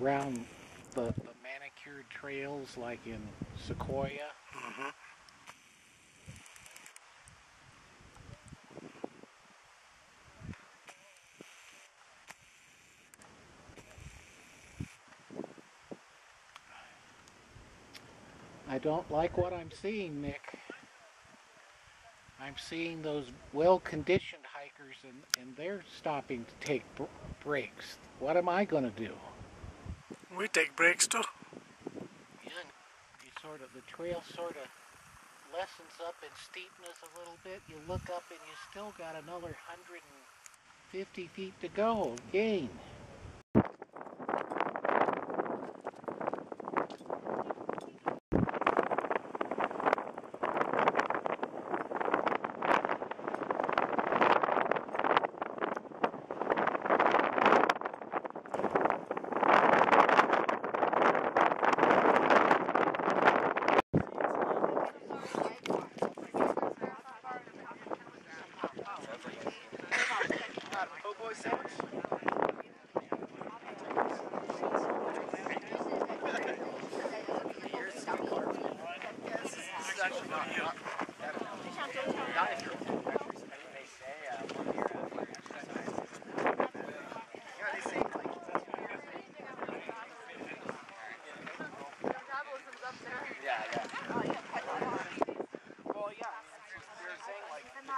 around the manicured trails like in Sequoia. Mm-hmm. I don't like what I'm seeing, Nick. I'm seeing those well-conditioned hikers and they're stopping to take breaks. What am I going to do? We take breaks too. Yeah, the trail sort of lessens up in steepness a little bit. You look up and you still got another 150 feet to go. Gain.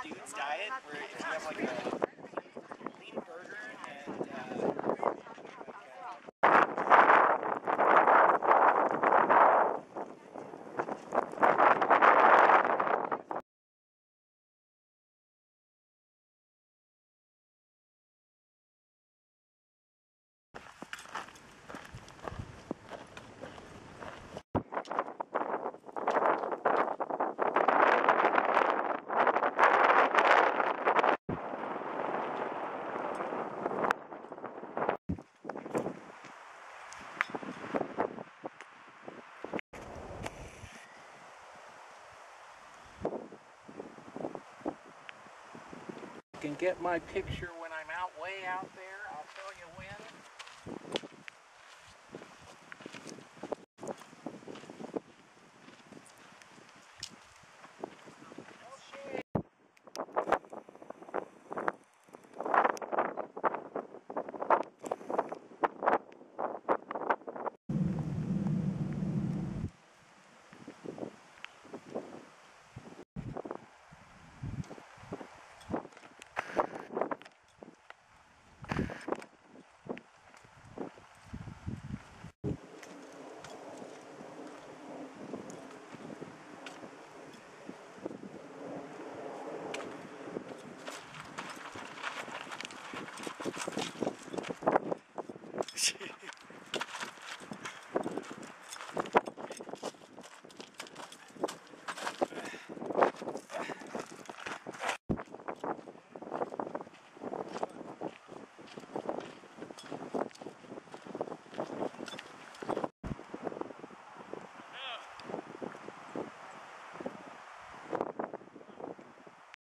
Dude's diet, where if you have like a lean burger and Can get my picture when I'm way out there.